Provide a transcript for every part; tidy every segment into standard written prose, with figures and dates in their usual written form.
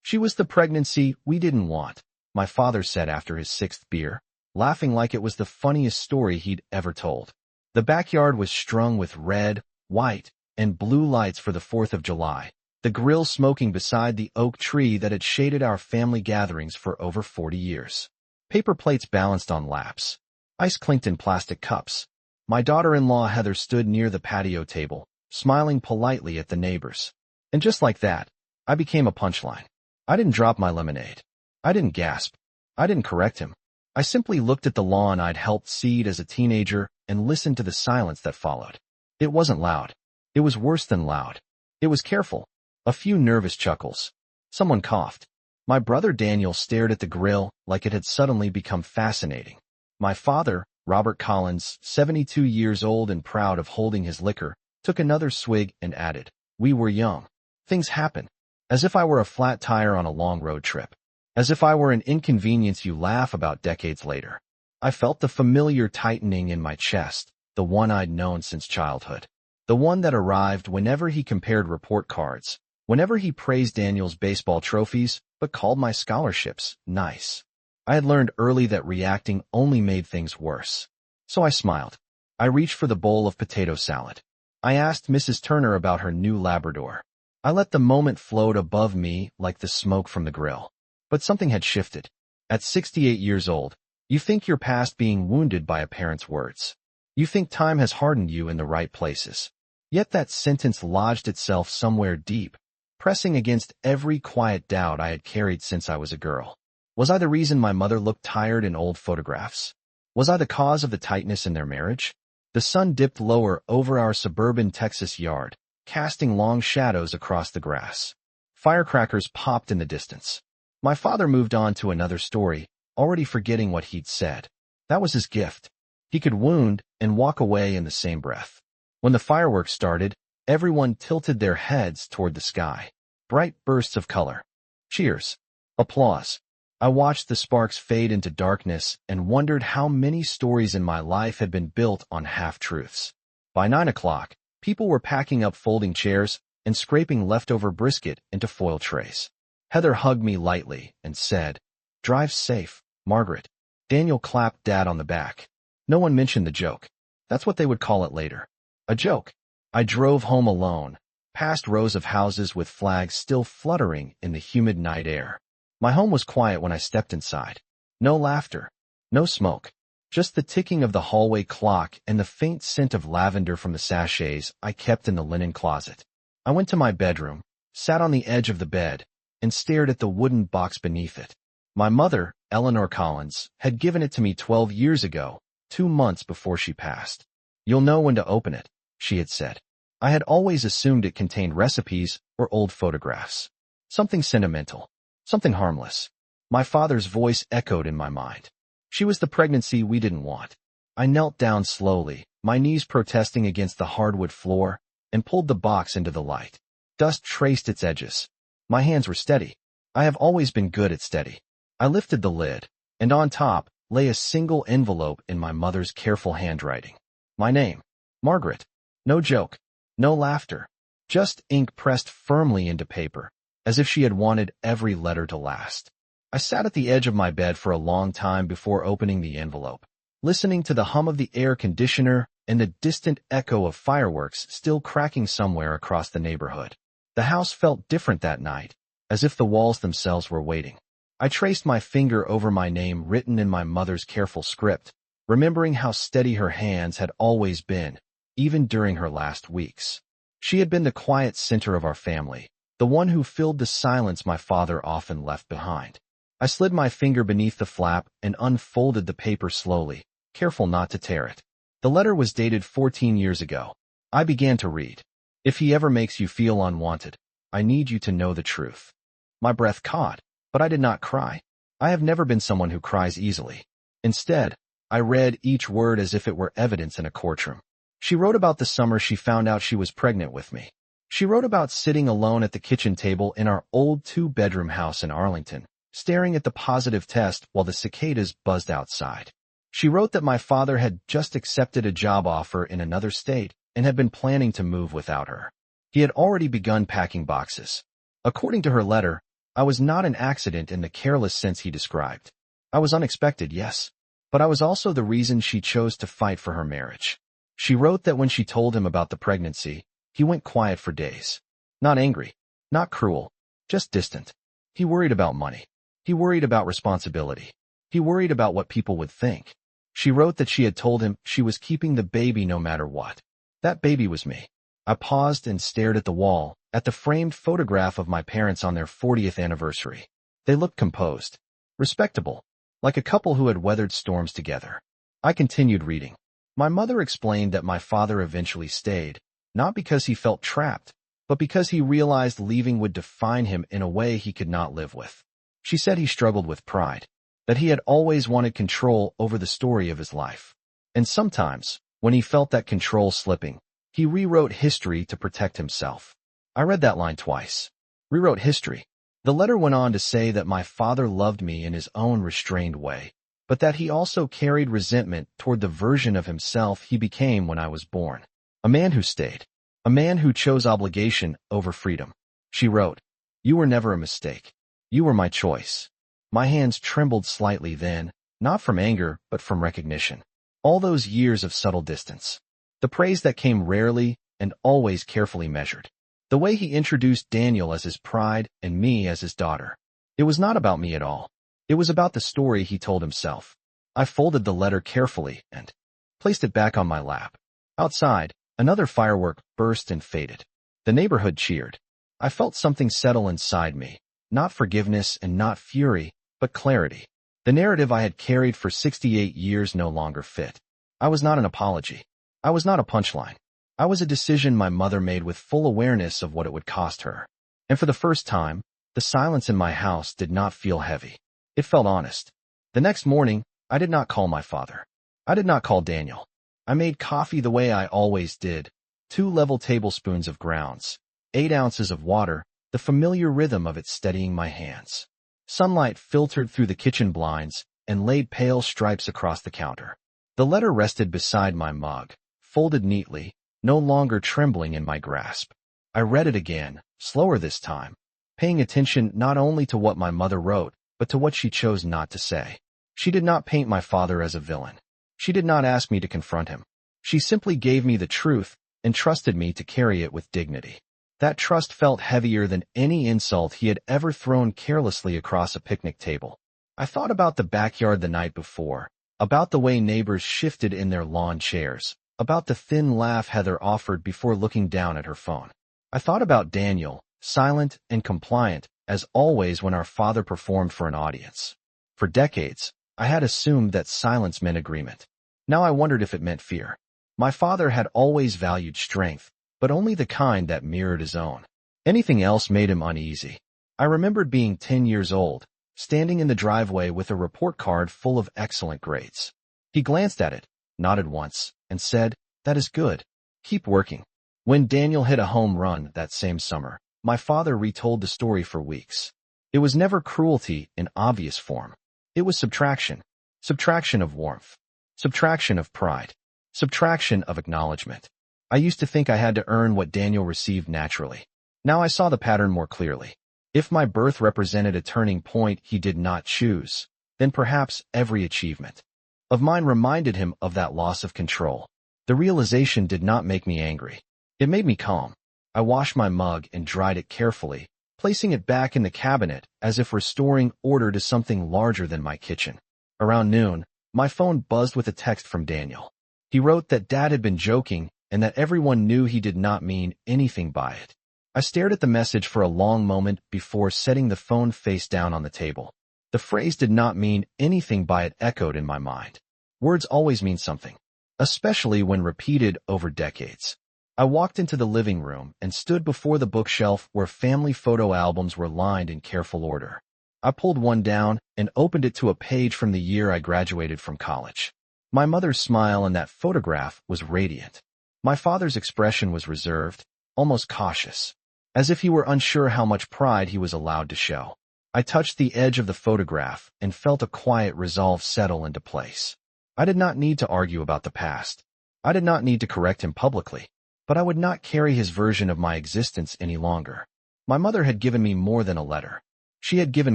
She was the pregnancy we didn't want, my father said after his sixth beer, laughing like it was the funniest story he'd ever told. The backyard was strung with red, white, and blue lights for the 4th of July, the grill smoking beside the oak tree that had shaded our family gatherings for over 40 years. Paper plates balanced on laps. Ice clinked in plastic cups. My daughter-in-law Heather stood near the patio table, smiling politely at the neighbors. And just like that, I became a punchline. I didn't drop my lemonade. I didn't gasp. I didn't correct him. I simply looked at the lawn I'd helped seed as a teenager and listened to the silence that followed. It wasn't loud. It was worse than loud. It was careful. A few nervous chuckles. Someone coughed. My brother Daniel stared at the grill like it had suddenly become fascinating. My father, Robert Collins, 72 years old and proud of holding his liquor, took another swig and added, "We were young. Things happen." As if I were a flat tire on a long road trip. As if I were an inconvenience you laugh about decades later. I felt the familiar tightening in my chest, the one I'd known since childhood. The one that arrived whenever he compared report cards, whenever he praised Daniel's baseball trophies, but called my scholarships nice. I had learned early that reacting only made things worse. So I smiled. I reached for the bowl of potato salad. I asked Mrs. Turner about her new Labrador. I let the moment float above me like the smoke from the grill. But something had shifted. At 68 years old, you think you're past being wounded by a parent's words. You think time has hardened you in the right places. Yet that sentence lodged itself somewhere deep, pressing against every quiet doubt I had carried since I was a girl. Was I the reason my mother looked tired in old photographs? Was I the cause of the tightness in their marriage? The sun dipped lower over our suburban Texas yard, casting long shadows across the grass. Firecrackers popped in the distance. My father moved on to another story, already forgetting what he'd said. That was his gift. He could wound and walk away in the same breath. When the fireworks started, everyone tilted their heads toward the sky. Bright bursts of color. Cheers. Applause. I watched the sparks fade into darkness and wondered how many stories in my life had been built on half-truths. By 9 o'clock, people were packing up folding chairs and scraping leftover brisket into foil trays. Heather hugged me lightly and said, "Drive safe, Margaret." Daniel clapped Dad on the back. No one mentioned the joke. That's what they would call it later. A joke. I drove home alone, past rows of houses with flags still fluttering in the humid night air. My home was quiet when I stepped inside. No laughter. No smoke. Just the ticking of the hallway clock and the faint scent of lavender from the sachets I kept in the linen closet. I went to my bedroom, sat on the edge of the bed, and stared at the wooden box beneath it. My mother, Eleanor Collins, had given it to me 12 years ago, 2 months before she passed. "You'll know when to open it," she had said. I had always assumed it contained recipes or old photographs. Something sentimental. Something harmless. My father's voice echoed in my mind. She was the pregnancy we didn't want. I knelt down slowly, my knees protesting against the hardwood floor, and pulled the box into the light. Dust traced its edges. My hands were steady. I have always been good at steady. I lifted the lid, and on top lay a single envelope in my mother's careful handwriting. My name. Margaret. No joke. No laughter. Just ink pressed firmly into paper, as if she had wanted every letter to last. I sat at the edge of my bed for a long time before opening the envelope, listening to the hum of the air conditioner and the distant echo of fireworks still cracking somewhere across the neighborhood. The house felt different that night, as if the walls themselves were waiting. I traced my finger over my name written in my mother's careful script, remembering how steady her hands had always been, even during her last weeks. She had been the quiet center of our family, the one who filled the silence my father often left behind. I slid my finger beneath the flap and unfolded the paper slowly, careful not to tear it. The letter was dated 14 years ago. I began to read. "If he ever makes you feel unwanted, I need you to know the truth." My breath caught, but I did not cry. I have never been someone who cries easily. Instead, I read each word as if it were evidence in a courtroom. She wrote about the summer she found out she was pregnant with me. She wrote about sitting alone at the kitchen table in our old 2-bedroom house in Arlington, staring at the positive test while the cicadas buzzed outside. She wrote that my father had just accepted a job offer in another state and had been planning to move without her. He had already begun packing boxes. According to her letter, I was not an accident in the careless sense he described. I was unexpected, yes, but I was also the reason she chose to fight for her marriage. She wrote that when she told him about the pregnancy, he went quiet for days. Not angry, not cruel, just distant. He worried about money. He worried about responsibility. He worried about what people would think. She wrote that she had told him she was keeping the baby no matter what. That baby was me. I paused and stared at the wall, at the framed photograph of my parents on their 40th anniversary. They looked composed, respectable, like a couple who had weathered storms together. I continued reading. My mother explained that my father eventually stayed, not because he felt trapped, but because he realized leaving would define him in a way he could not live with. She said he struggled with pride, that he had always wanted control over the story of his life. And sometimes, when he felt that control slipping, he rewrote history to protect himself. I read that line twice. Rewrote history. The letter went on to say that my father loved me in his own restrained way, but that he also carried resentment toward the version of himself he became when I was born. A man who stayed. A man who chose obligation over freedom. She wrote, "You were never a mistake. You were my choice." My hands trembled slightly then, not from anger, but from recognition. All those years of subtle distance. The praise that came rarely and always carefully measured. The way he introduced Daniel as his pride and me as his daughter. It was not about me at all. It was about the story he told himself. I folded the letter carefully and placed it back on my lap. Outside, another firework burst and faded. The neighborhood cheered. I felt something settle inside me, not forgiveness and not fury, but clarity. The narrative I had carried for 68 years no longer fit. I was not an apology. I was not a punchline. I was a decision my mother made with full awareness of what it would cost her. And for the first time, the silence in my house did not feel heavy. It felt honest. The next morning, I did not call my father. I did not call Daniel. I made coffee the way I always did. 2 level tablespoons of grounds, 8 ounces of water, the familiar rhythm of it steadying my hands. Sunlight filtered through the kitchen blinds and laid pale stripes across the counter. The letter rested beside my mug, folded neatly, no longer trembling in my grasp. I read it again, slower this time, paying attention not only to what my mother wrote, but to what she chose not to say. She did not paint my father as a villain. She did not ask me to confront him. She simply gave me the truth and trusted me to carry it with dignity. That trust felt heavier than any insult he had ever thrown carelessly across a picnic table. I thought about the backyard the night before, about the way neighbors shifted in their lawn chairs, about the thin laugh Heather offered before looking down at her phone. I thought about Daniel, silent and compliant, as always when our father performed for an audience. For decades, I had assumed that silence meant agreement. Now I wondered if it meant fear. My father had always valued strength, but only the kind that mirrored his own. Anything else made him uneasy. I remembered being 10 years old, standing in the driveway with a report card full of excellent grades. He glanced at it, nodded once, and said, "That is good. Keep working." When Daniel hit a home run that same summer, my father retold the story for weeks. It was never cruelty in obvious form. It was subtraction. Subtraction of warmth. Subtraction of pride. Subtraction of acknowledgement. I used to think I had to earn what Daniel received naturally. Now I saw the pattern more clearly. If my birth represented a turning point he did not choose, then perhaps every achievement of mine reminded him of that loss of control. The realization did not make me angry. It made me calm. I washed my mug and dried it carefully, placing it back in the cabinet as if restoring order to something larger than my kitchen. Around noon, my phone buzzed with a text from Daniel. He wrote that Dad had been joking and that everyone knew he did not mean anything by it. I stared at the message for a long moment before setting the phone face down on the table. The phrase "did not mean anything by it" echoed in my mind. Words always mean something, especially when repeated over decades. I walked into the living room and stood before the bookshelf where family photo albums were lined in careful order. I pulled one down and opened it to a page from the year I graduated from college. My mother's smile in that photograph was radiant. My father's expression was reserved, almost cautious, as if he were unsure how much pride he was allowed to show. I touched the edge of the photograph and felt a quiet resolve settle into place. I did not need to argue about the past. I did not need to correct him publicly, but I would not carry his version of my existence any longer. My mother had given me more than a letter. She had given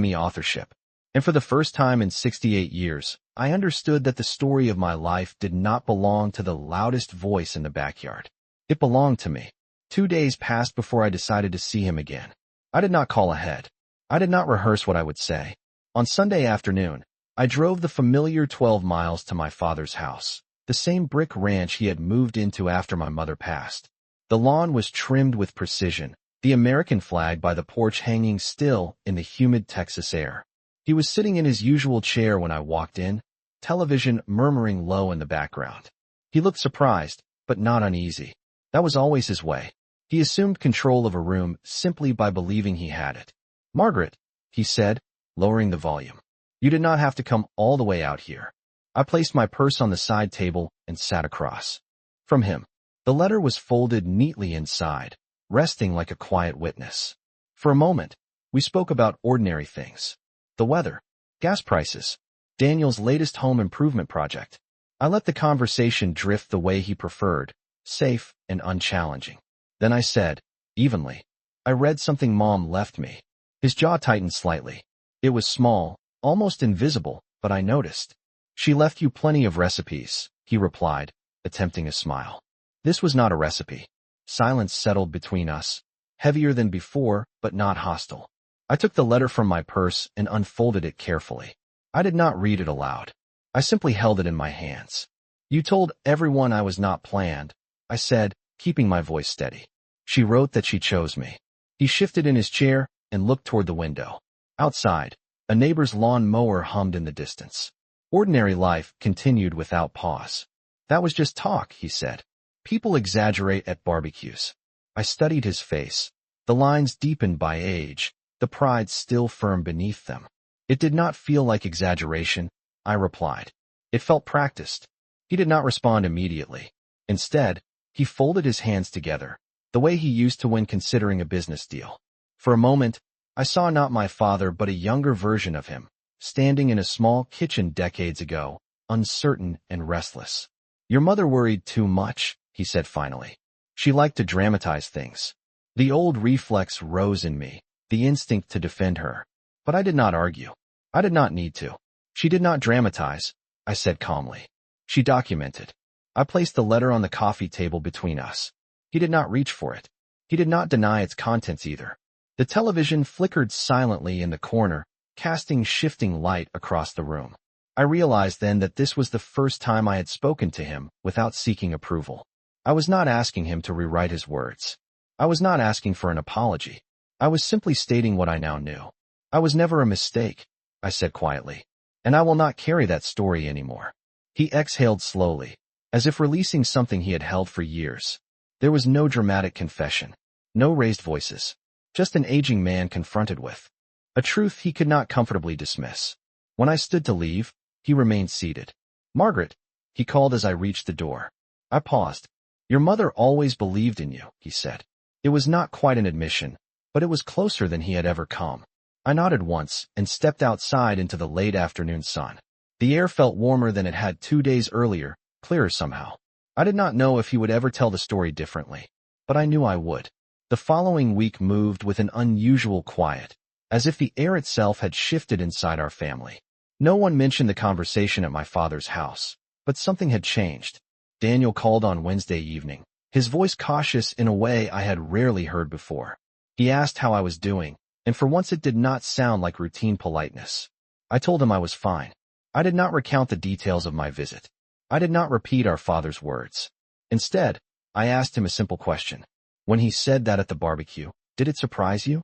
me authorship. And for the first time in 68 years, I understood that the story of my life did not belong to the loudest voice in the backyard. It belonged to me. 2 days passed before I decided to see him again. I did not call ahead. I did not rehearse what I would say. On Sunday afternoon, I drove the familiar 12 miles to my father's house, the same brick ranch he had moved into after my mother passed. The lawn was trimmed with precision, the American flag by the porch hanging still in the humid Texas air. He was sitting in his usual chair when I walked in, television murmuring low in the background. He looked surprised, but not uneasy. That was always his way. He assumed control of a room simply by believing he had it. "Margaret," he said, lowering the volume. "You did not have to come all the way out here." I placed my purse on the side table and sat across from him. The letter was folded neatly inside, resting like a quiet witness. For a moment, we spoke about ordinary things. The weather, gas prices, Daniel's latest home improvement project. I let the conversation drift the way he preferred, safe and unchallenging. Then I said, evenly, "I read something Mom left me." His jaw tightened slightly. It was small, almost invisible, but I noticed. "She left you plenty of recipes," he replied, attempting a smile. This was not a recipe. Silence settled between us, heavier than before, but not hostile. I took the letter from my purse and unfolded it carefully. I did not read it aloud. I simply held it in my hands. "You told everyone I was not planned," I said, keeping my voice steady. "She wrote that she chose me." He shifted in his chair and looked toward the window. Outside, a neighbor's lawn mower hummed in the distance. Ordinary life continued without pause. "That was just talk," he said. "People exaggerate at barbecues." I studied his face. The lines deepened by age, the pride still firm beneath them. "It did not feel like exaggeration," I replied. "It felt practiced." He did not respond immediately. Instead, he folded his hands together, the way he used to when considering a business deal. For a moment, I saw not my father but a younger version of him, standing in a small kitchen decades ago, uncertain and restless. "Your mother worried too much," he said finally. "She liked to dramatize things." The old reflex rose in me, the instinct to defend her. But I did not argue. I did not need to. "She did not dramatize," I said calmly. "She documented." I placed the letter on the coffee table between us. He did not reach for it. He did not deny its contents either. The television flickered silently in the corner, casting shifting light across the room. I realized then that this was the first time I had spoken to him without seeking approval. I was not asking him to rewrite his words. I was not asking for an apology. I was simply stating what I now knew. "I was never a mistake," I said quietly, "and I will not carry that story anymore." He exhaled slowly, as if releasing something he had held for years. There was no dramatic confession, no raised voices, just an aging man confronted with a truth he could not comfortably dismiss. When I stood to leave, he remained seated. "Margaret," he called as I reached the door. I paused. "Your mother always believed in you," he said. It was not quite an admission, but it was closer than he had ever come. I nodded once and stepped outside into the late afternoon sun. The air felt warmer than it had 2 days earlier, clearer somehow. I did not know if he would ever tell the story differently, but I knew I would. The following week moved with an unusual quiet, as if the air itself had shifted inside our family. No one mentioned the conversation at my father's house, but something had changed. Daniel called on Wednesday evening, his voice cautious in a way I had rarely heard before. He asked how I was doing, and for once it did not sound like routine politeness. I told him I was fine. I did not recount the details of my visit. I did not repeat our father's words. Instead, I asked him a simple question. "When he said that at the barbecue, did it surprise you?"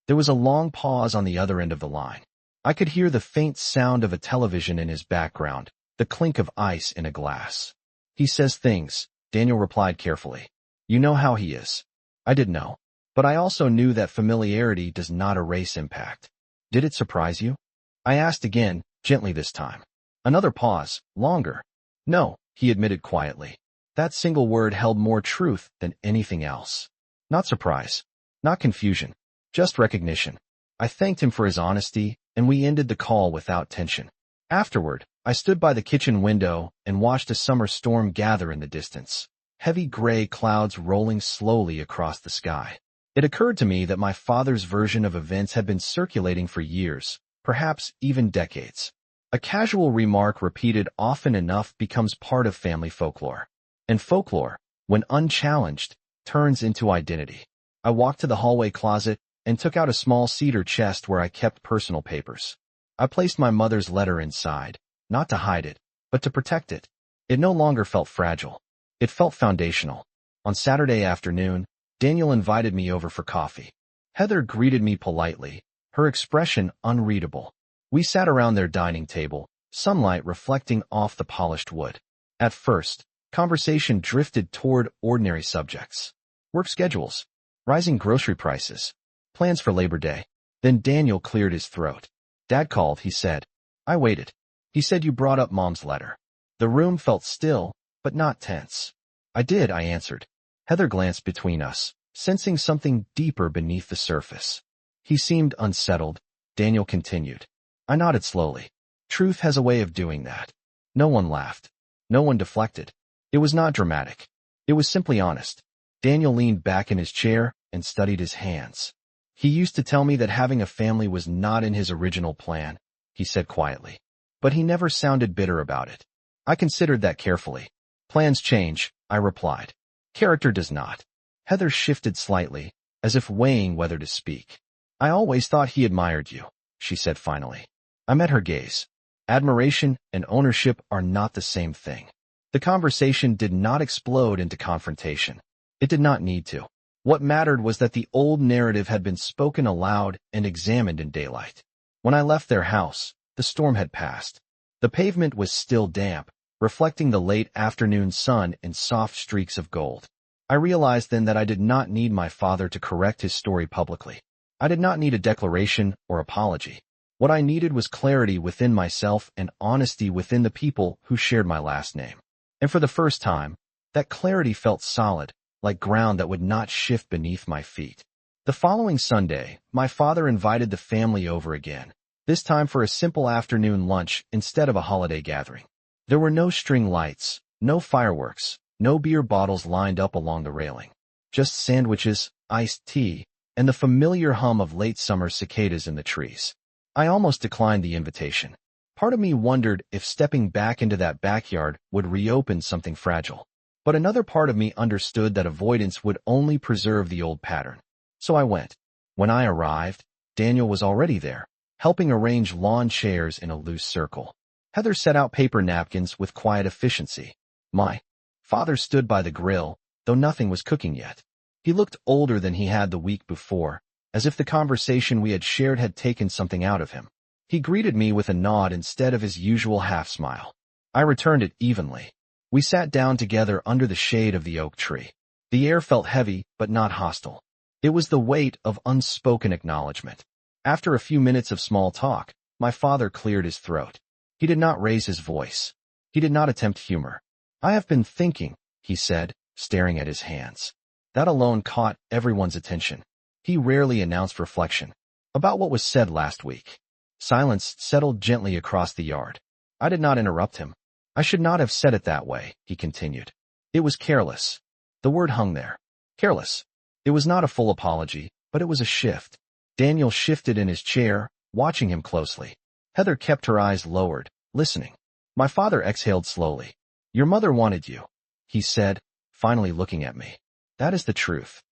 There was a long pause on the other end of the line. I could hear the faint sound of a television in his background, the clink of ice in a glass. "He says things," Daniel replied carefully. "You know how he is." I did know. But I also knew that familiarity does not erase impact. "Did it surprise you?" I asked again, gently this time. Another pause, longer. "No," he admitted quietly. That single word held more truth than anything else. Not surprise. Not confusion. Just recognition. I thanked him for his honesty, and we ended the call without tension. Afterward, I stood by the kitchen window and watched a summer storm gather in the distance, heavy gray clouds rolling slowly across the sky. It occurred to me that my father's version of events had been circulating for years, perhaps even decades. A casual remark repeated often enough becomes part of family folklore. And folklore, when unchallenged, turns into identity. I walked to the hallway closet and took out a small cedar chest where I kept personal papers. I placed my mother's letter inside, not to hide it, but to protect it. It no longer felt fragile. It felt foundational. On Saturday afternoon, Daniel invited me over for coffee. Heather greeted me politely, her expression unreadable. We sat around their dining table, sunlight reflecting off the polished wood. At first, conversation drifted toward ordinary subjects. Work schedules, rising grocery prices, plans for Labor Day. Then Daniel cleared his throat. Dad called, he said. I waited. He said you brought up Mom's letter. The room felt still, but not tense. I did, I answered. Heather glanced between us, sensing something deeper beneath the surface. He seemed unsettled. Daniel continued. I nodded slowly. Truth has a way of doing that. No one laughed. No one deflected. It was not dramatic. It was simply honest. Daniel leaned back in his chair and studied his hands. He used to tell me that having a family was not in his original plan, he said quietly. But he never sounded bitter about it. I considered that carefully. Plans change, I replied. Character does not. Heather shifted slightly, as if weighing whether to speak. I always thought he admired you, she said finally. I met her gaze. Admiration and ownership are not the same thing. The conversation did not explode into confrontation. It did not need to. What mattered was that the old narrative had been spoken aloud and examined in daylight. When I left their house, the storm had passed. The pavement was still damp, reflecting the late afternoon sun in soft streaks of gold. I realized then that I did not need my father to correct his story publicly. I did not need a declaration or apology. What I needed was clarity within myself and honesty within the people who shared my last name. And for the first time, that clarity felt solid, like ground that would not shift beneath my feet. The following Sunday, my father invited the family over again, this time for a simple afternoon lunch instead of a holiday gathering. There were no string lights, no fireworks, no beer bottles lined up along the railing. Just sandwiches, iced tea, and the familiar hum of late summer cicadas in the trees. I almost declined the invitation. Part of me wondered if stepping back into that backyard would reopen something fragile. But another part of me understood that avoidance would only preserve the old pattern. So I went. When I arrived, Daniel was already there, helping arrange lawn chairs in a loose circle. Heather set out paper napkins with quiet efficiency. My father stood by the grill, though nothing was cooking yet. He looked older than he had the week before, as if the conversation we had shared had taken something out of him. He greeted me with a nod instead of his usual half-smile. I returned it evenly. We sat down together under the shade of the oak tree. The air felt heavy, but not hostile. It was the weight of unspoken acknowledgement. After a few minutes of small talk, my father cleared his throat. He did not raise his voice. He did not attempt humor. I have been thinking, he said, staring at his hands. That alone caught everyone's attention. He rarely announced reflection. About what was said last week. Silence settled gently across the yard. I did not interrupt him. I should not have said it that way, he continued. It was careless. The word hung there. Careless. It was not a full apology, but it was a shift. Daniel shifted in his chair, watching him closely. Heather kept her eyes lowered, listening. My father exhaled slowly. Your mother wanted you, he said, finally looking at me. That is the truth.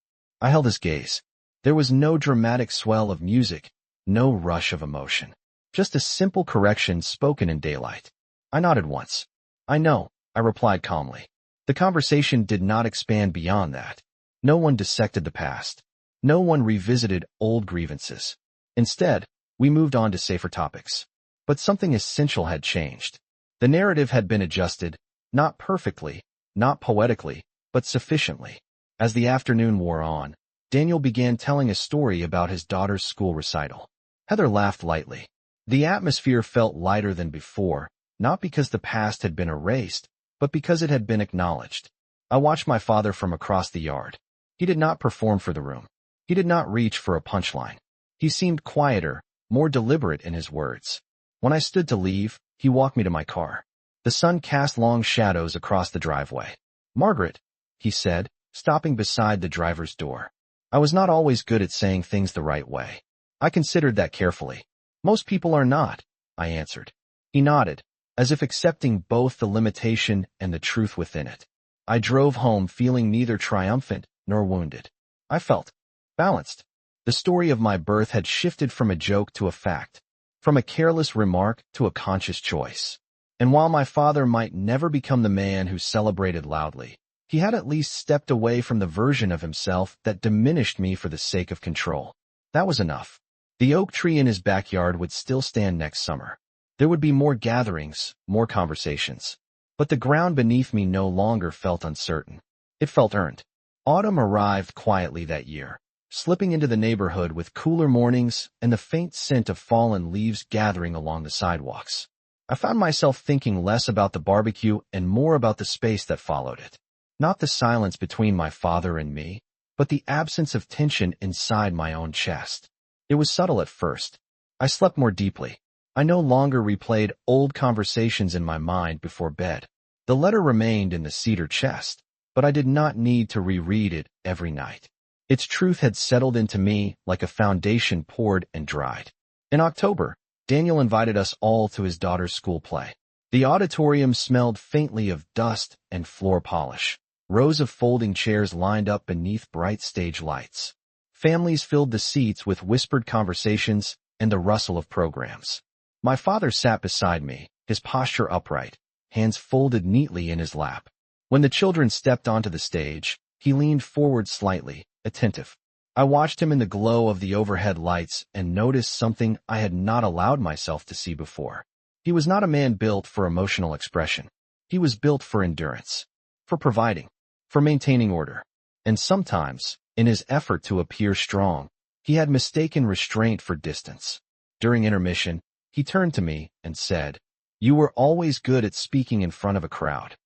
I held his gaze. There was no dramatic swell of music, no rush of emotion. Just a simple correction spoken in daylight. I nodded once. I know, I replied calmly. The conversation did not expand beyond that. No one dissected the past. No one revisited old grievances. Instead, we moved on to safer topics. But something essential had changed. The narrative had been adjusted, not perfectly, not poetically, but sufficiently. As the afternoon wore on, Daniel began telling a story about his daughter's school recital. Heather laughed lightly. The atmosphere felt lighter than before, not because the past had been erased, but because it had been acknowledged. I watched my father from across the yard. He did not perform for the room. He did not reach for a punchline. He seemed quieter, more deliberate in his words. When I stood to leave, he walked me to my car. The sun cast long shadows across the driveway. Margaret, he said, stopping beside the driver's door. I was not always good at saying things the right way. I considered that carefully. Most people are not, I answered. He nodded, as if accepting both the limitation and the truth within it. I drove home feeling neither triumphant nor wounded. I felt balanced. The story of my birth had shifted from a joke to a fact, from a careless remark to a conscious choice. And while my father might never become the man who celebrated loudly, he had at least stepped away from the version of himself that diminished me for the sake of control. That was enough. The oak tree in his backyard would still stand next summer. There would be more gatherings, more conversations. But the ground beneath me no longer felt uncertain. It felt earned. Autumn arrived quietly that year, slipping into the neighborhood with cooler mornings and the faint scent of fallen leaves gathering along the sidewalks. I found myself thinking less about the barbecue and more about the space that followed it. Not the silence between my father and me, but the absence of tension inside my own chest. It was subtle at first. I slept more deeply. I no longer replayed old conversations in my mind before bed. The letter remained in the cedar chest, but I did not need to reread it every night. Its truth had settled into me like a foundation poured and dried. In October, Daniel invited us all to his daughter's school play. The auditorium smelled faintly of dust and floor polish. Rows of folding chairs lined up beneath bright stage lights. Families filled the seats with whispered conversations and the rustle of programs. My father sat beside me, his posture upright, hands folded neatly in his lap. When the children stepped onto the stage, he leaned forward slightly, attentive. I watched him in the glow of the overhead lights and noticed something I had not allowed myself to see before. He was not a man built for emotional expression. He was built for endurance, for providing, for maintaining order. And sometimes, in his effort to appear strong, he had mistaken restraint for distance. During intermission, he turned to me and said, "You were always good at speaking in front of a crowd."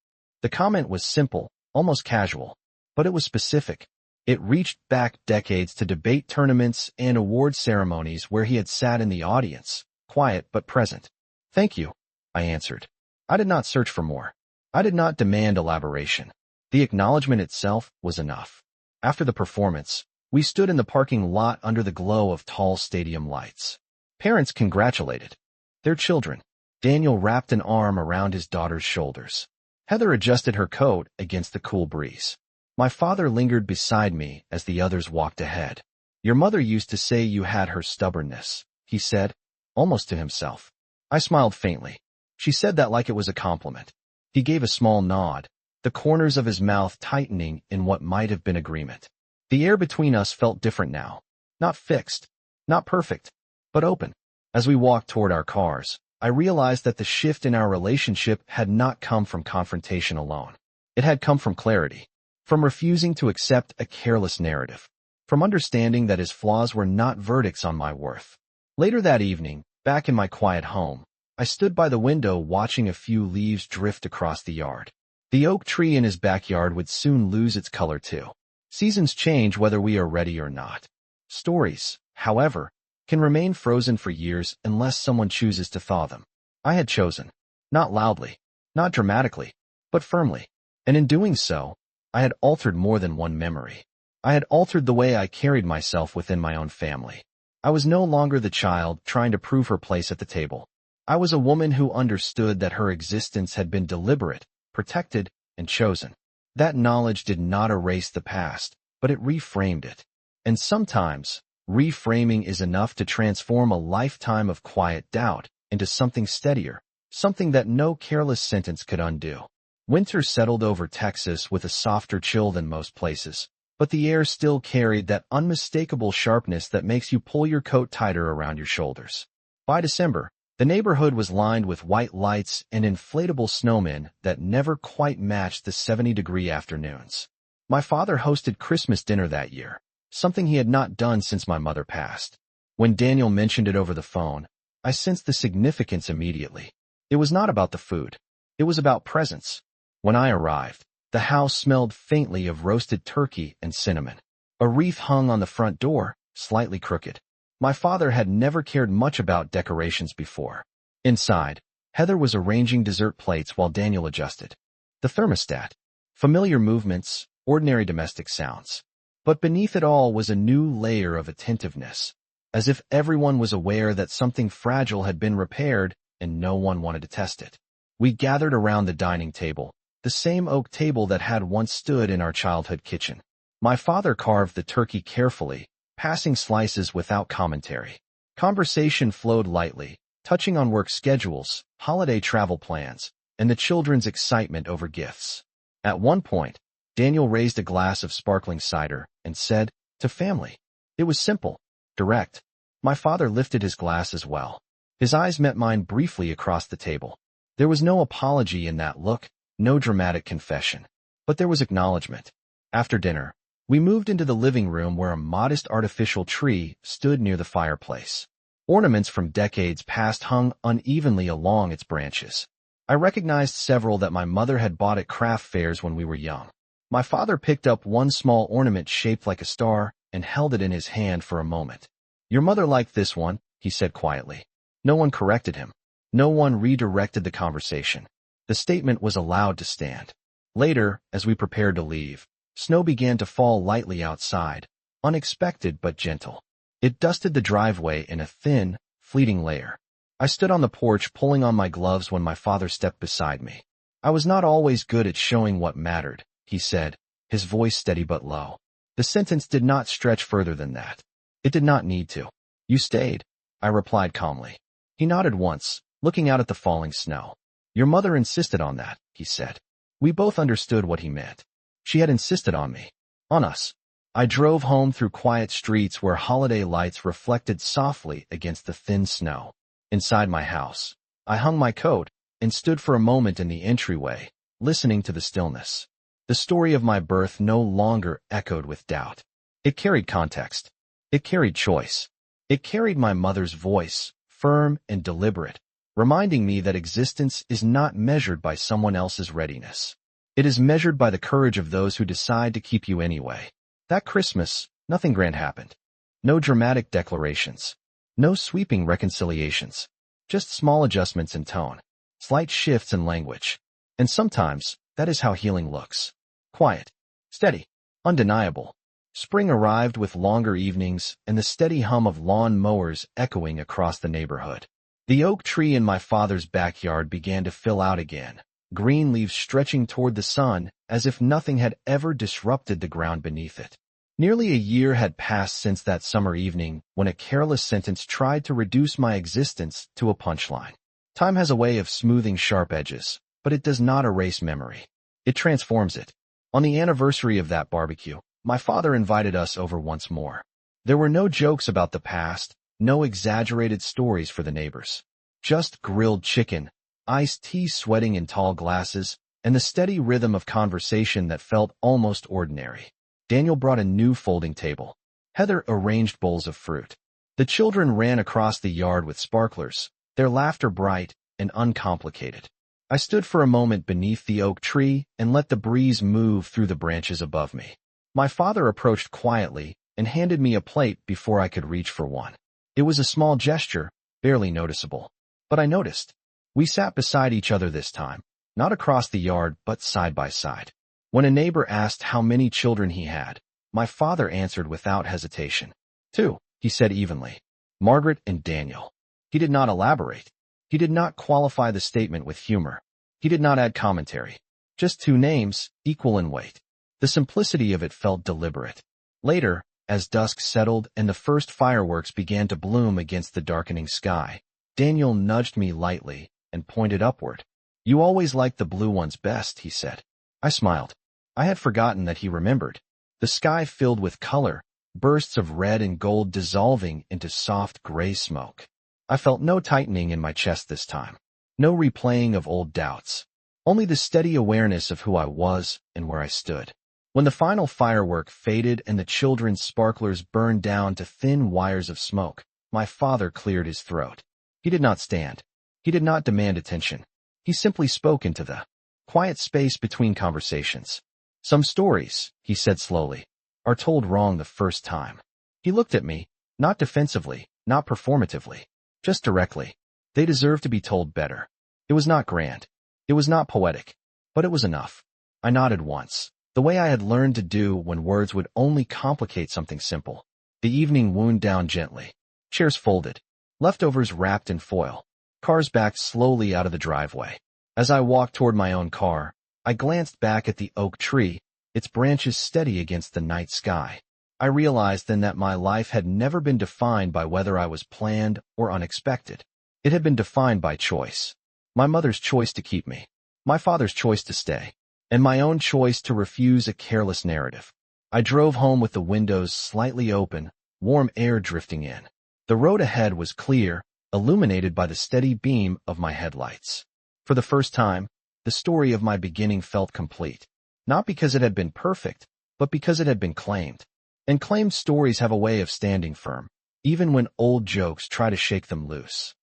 The comment was simple, almost casual, but it was specific. It reached back decades to debate tournaments and award ceremonies where he had sat in the audience, quiet but present. "Thank you," I answered. I did not search for more. I did not demand elaboration. The acknowledgement itself was enough. After the performance, we stood in the parking lot under the glow of tall stadium lights. Parents congratulated their children. Daniel wrapped an arm around his daughter's shoulders. Heather adjusted her coat against the cool breeze. My father lingered beside me as the others walked ahead. "Your mother used to say you had her stubbornness," he said, almost to himself. I smiled faintly. She said that like it was a compliment. He gave a small nod, the corners of his mouth tightening in what might have been agreement. The air between us felt different now. Not fixed, not perfect, but open. As we walked toward our cars, I realized that the shift in our relationship had not come from confrontation alone. It had come from clarity, from refusing to accept a careless narrative, from understanding that his flaws were not verdicts on my worth. Later that evening, back in my quiet home, I stood by the window watching a few leaves drift across the yard. The oak tree in his backyard would soon lose its color too. Seasons change whether we are ready or not. Stories, however, can remain frozen for years unless someone chooses to thaw them. I had chosen. Not loudly, not dramatically, but firmly. And in doing so, I had altered more than one memory. I had altered the way I carried myself within my own family. I was no longer the child trying to prove her place at the table. I was a woman who understood that her existence had been deliberate, protected, and chosen. That knowledge did not erase the past, but it reframed it. And sometimes, reframing is enough to transform a lifetime of quiet doubt into something steadier, something that no careless sentence could undo. Winter settled over Texas with a softer chill than most places, but the air still carried that unmistakable sharpness that makes you pull your coat tighter around your shoulders. By December, the neighborhood was lined with white lights and inflatable snowmen that never quite matched the 70-degree afternoons. My father hosted Christmas dinner that year, something he had not done since my mother passed. When Daniel mentioned it over the phone, I sensed the significance immediately. It was not about the food. It was about presence. When I arrived, the house smelled faintly of roasted turkey and cinnamon. A wreath hung on the front door, slightly crooked. My father had never cared much about decorations before. Inside, Heather was arranging dessert plates while Daniel adjusted the thermostat. Familiar movements, ordinary domestic sounds. But beneath it all was a new layer of attentiveness, as if everyone was aware that something fragile had been repaired and no one wanted to test it. We gathered around the dining table, the same oak table that had once stood in our childhood kitchen. My father carved the turkey carefully, passing slices without commentary. Conversation flowed lightly, touching on work schedules, holiday travel plans, and the children's excitement over gifts. At one point, Daniel raised a glass of sparkling cider and said, "To family." It was simple, direct. My father lifted his glass as well. His eyes met mine briefly across the table. There was no apology in that look, no dramatic confession. But there was acknowledgement. After dinner, we moved into the living room where a modest artificial tree stood near the fireplace. Ornaments from decades past hung unevenly along its branches. I recognized several that my mother had bought at craft fairs when we were young. My father picked up one small ornament shaped like a star and held it in his hand for a moment. "Your mother liked this one," he said quietly. No one corrected him. No one redirected the conversation. The statement was allowed to stand. Later, as we prepared to leave, snow began to fall lightly outside, unexpected but gentle. It dusted the driveway in a thin, fleeting layer. I stood on the porch pulling on my gloves when my father stepped beside me. "I was not always good at showing what mattered," he said, his voice steady but low. The sentence did not stretch further than that. It did not need to. "You stayed," I replied calmly. He nodded once, looking out at the falling snow. "Your mother insisted on that," he said. We both understood what he meant. She had insisted on me. On us. I drove home through quiet streets where holiday lights reflected softly against the thin snow. Inside my house, I hung my coat and stood for a moment in the entryway, listening to the stillness. The story of my birth no longer echoed with doubt. It carried context. It carried choice. It carried my mother's voice, firm and deliberate, reminding me that existence is not measured by someone else's readiness. It is measured by the courage of those who decide to keep you anyway. That Christmas, nothing grand happened. No dramatic declarations. No sweeping reconciliations. Just small adjustments in tone. Slight shifts in language. And sometimes, that is how healing looks. Quiet. Steady. Undeniable. Spring arrived with longer evenings and the steady hum of lawn mowers echoing across the neighborhood. The oak tree in my father's backyard began to fill out again, green leaves stretching toward the sun as if nothing had ever disrupted the ground beneath it. Nearly a year had passed since that summer evening when a careless sentence tried to reduce my existence to a punchline. Time has a way of smoothing sharp edges, but it does not erase memory. It transforms it. On the anniversary of that barbecue, my father invited us over once more. There were no jokes about the past, no exaggerated stories for the neighbors. Just grilled chicken, iced tea sweating in tall glasses, and the steady rhythm of conversation that felt almost ordinary. Daniel brought a new folding table. Heather arranged bowls of fruit. The children ran across the yard with sparklers, their laughter bright and uncomplicated. I stood for a moment beneath the oak tree and let the breeze move through the branches above me. My father approached quietly and handed me a plate before I could reach for one. It was a small gesture, barely noticeable. But I noticed. We sat beside each other this time, not across the yard but side by side. When a neighbor asked how many children he had, my father answered without hesitation. 2, he said evenly. Margaret and Daniel. He did not elaborate. He did not qualify the statement with humor. He did not add commentary. Just 2 names, equal in weight. The simplicity of it felt deliberate. Later, as dusk settled and the first fireworks began to bloom against the darkening sky, Daniel nudged me lightly and pointed upward. "You always liked the blue ones best," he said. I smiled. I had forgotten that he remembered. The sky filled with color, bursts of red and gold dissolving into soft gray smoke. I felt no tightening in my chest this time. No replaying of old doubts. Only the steady awareness of who I was and where I stood. When the final firework faded and the children's sparklers burned down to thin wires of smoke, my father cleared his throat. He did not stand. He did not demand attention. He simply spoke into the quiet space between conversations. "Some stories," he said slowly, "are told wrong the first time." He looked at me, not defensively, not performatively, just directly. They deserve to be told better. It was not grand. It was not poetic. But it was enough. I nodded once. the way I had learned to do when words would only complicate something simple. The evening wound down gently. Chairs folded, leftovers wrapped in foil, cars backed slowly out of the driveway. As I walked toward my own car, I glanced back at the oak tree, its branches steady against the night sky. I realized then that my life had never been defined by whether I was planned or unexpected. It had been defined by choice. My mother's choice to keep me, my father's choice to stay, and my own choice to refuse a careless narrative. I drove home with the windows slightly open, warm air drifting in. The road ahead was clear, illuminated by the steady beam of my headlights. For the first time, the story of my beginning felt complete, not because it had been perfect, but because it had been claimed. And claimed stories have a way of standing firm, even when old jokes try to shake them loose.